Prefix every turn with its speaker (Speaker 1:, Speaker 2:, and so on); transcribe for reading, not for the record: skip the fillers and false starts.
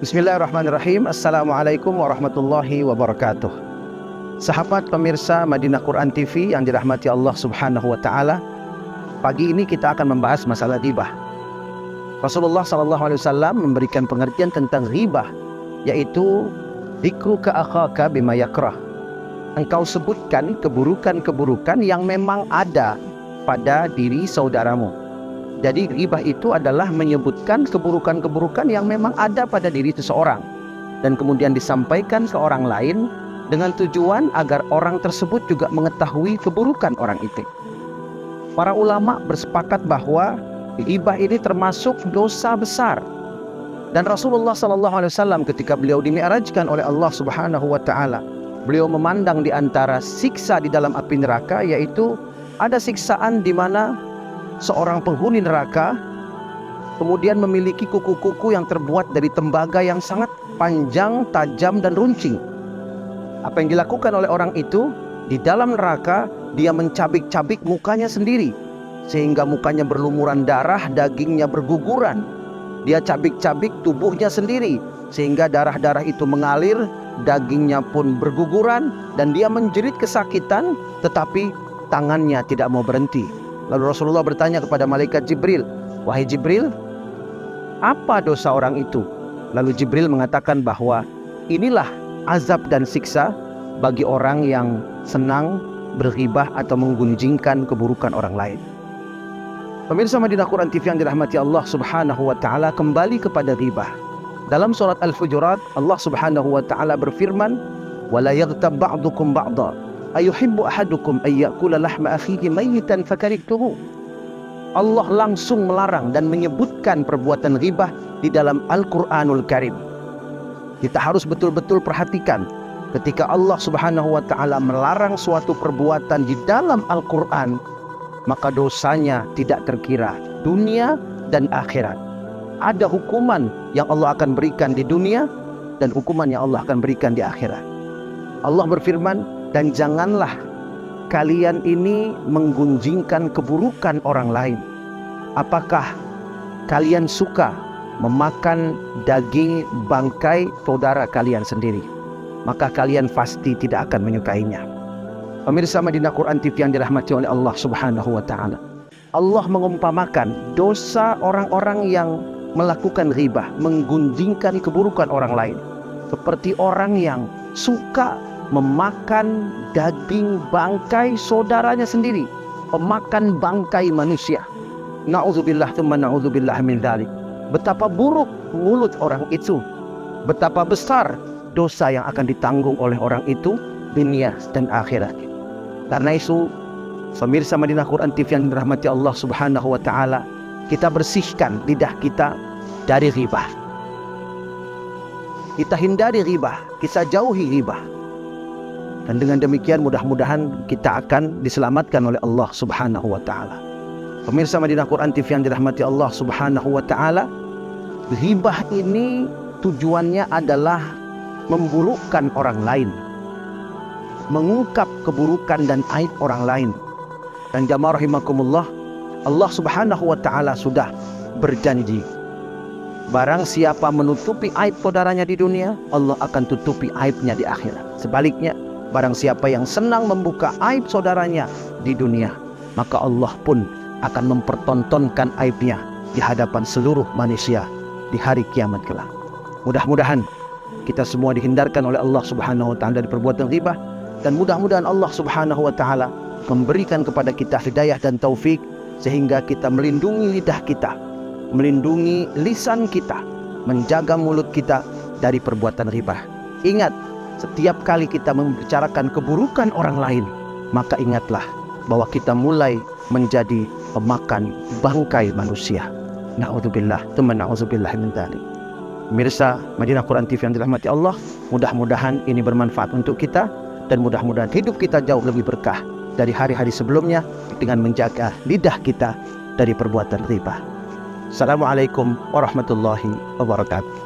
Speaker 1: Bismillahirrahmanirrahim. Assalamualaikum warahmatullahi wabarakatuh. Sahabat pemirsa Madinah Quran TV yang dirahmati Allah Subhanahu wa taala, pagi ini kita akan membahas masalah ghibah. Rasulullah SAW memberikan pengertian tentang ghibah, yaitu dzikruka akhaka bima yakrah. Engkau sebutkan keburukan-keburukan yang memang ada pada diri saudaramu. Jadi ghibah itu adalah menyebutkan keburukan-keburukan yang memang ada pada diri seseorang dan kemudian disampaikan ke orang lain dengan tujuan agar orang tersebut juga mengetahui keburukan orang itu. Para ulama bersepakat bahwa ghibah ini termasuk dosa besar. Dan Rasulullah SAW ketika beliau dimi'rajkan oleh Allah Subhanahu wa taala, beliau memandang di antara siksa di dalam api neraka, yaitu ada siksaan di mana seorang penghuni neraka kemudian memiliki kuku-kuku yang terbuat dari tembaga yang sangat panjang, tajam, dan runcing. Apa yang dilakukan oleh orang itu di dalam neraka, dia mencabik-cabik mukanya sendiri sehingga mukanya berlumuran darah, dagingnya berguguran. Dia cabik-cabik tubuhnya sendiri sehingga darah-darah itu mengalir, dagingnya pun berguguran, dan dia menjerit kesakitan, tetapi tangannya tidak mau berhenti. Lalu Rasulullah bertanya kepada malaikat Jibril, "Wahai Jibril, apa dosa orang itu?" Lalu Jibril mengatakan bahwa inilah azab dan siksa bagi orang yang senang berghibah atau menggunjingkan keburukan orang lain. Pemirsa Madinah Quran TV yang dirahmati Allah Subhanahu wa taala, kembali kepada ghibah. Dalam surat Al-Hujurat, Allah Subhanahu wa taala berfirman, "Wala yaghtab ba'dukum ba'dha. Ayuhibbu ahadukum ayyakula lahma akhihi mayyitan fakarihtuhu." Allah langsung melarang dan menyebutkan perbuatan ghibah di dalam Al-Qur'anul Karim. Kita harus betul-betul perhatikan ketika Allah Subhanahu wa taala melarang suatu perbuatan di dalam Al-Qur'an, maka dosanya tidak terkira dunia dan akhirat. Ada hukuman yang Allah akan berikan di dunia dan hukuman yang Allah akan berikan di akhirat. Allah berfirman, "Dan janganlah kalian ini menggunjingkan keburukan orang lain. Apakah kalian suka memakan daging bangkai saudara kalian sendiri? Maka kalian pasti tidak akan menyukainya." Pemirsa Madinah Quran TV yang dirahmati oleh Allah Subhanahu wa taala, Allah mengumpamakan dosa orang-orang yang melakukan ghibah, menggunjingkan keburukan orang lain, seperti orang yang suka memakan daging bangkai saudaranya sendiri, pemakan bangkai manusia. Na'udzubillah tsumma na'udzubillah min dzalik. Betapa buruk mulut orang itu, betapa besar dosa yang akan ditanggung oleh orang itu dunia dan akhirat. Karena itu, pemirsa Madinah Quran TV yang dirahmati Allah Subhanahu wa taala, kita bersihkan lidah kita dari ghibah. Kita hindari ghibah, kita jauhi ghibah. Dan dengan demikian mudah-mudahan kita akan diselamatkan oleh Allah Subhanahu wa taala. Pemirsa Madinah Quran TV yang dirahmati Allah Subhanahu wa taala, ghibah ini tujuannya adalah memburukkan orang lain, mengungkap keburukan dan aib orang lain. Dan jamaah rahimakumullah, Allah Subhanahu wa taala sudah berjanji, barang siapa menutupi aib saudaranya di dunia, Allah akan tutupi aibnya di akhirat. Sebaliknya, barang siapa yang senang membuka aib saudaranya di dunia, maka Allah pun akan mempertontonkan aibnya di hadapan seluruh manusia di hari kiamat kelak. Mudah-mudahan kita semua dihindarkan oleh Allah Subhanahu wa taala dari perbuatan ghibah, dan mudah-mudahan Allah Subhanahu wa taala memberikan kepada kita hidayah dan taufik sehingga kita melindungi lidah kita, melindungi lisan kita, menjaga mulut kita dari perbuatan ghibah. Ingat, setiap kali kita membicarakan keburukan orang lain, maka ingatlah bahwa kita mulai menjadi pemakan bangkai manusia. Na'udzubillah tsumma na'udzubillah min dzalik. Pemirsa Madinah Quran TV yang dirahmati Allah, mudah-mudahan ini bermanfaat untuk kita, dan mudah-mudahan hidup kita jauh lebih berkah dari hari-hari sebelumnya dengan menjaga lidah kita dari perbuatan ghibah. Assalamualaikum warahmatullahi wabarakatuh.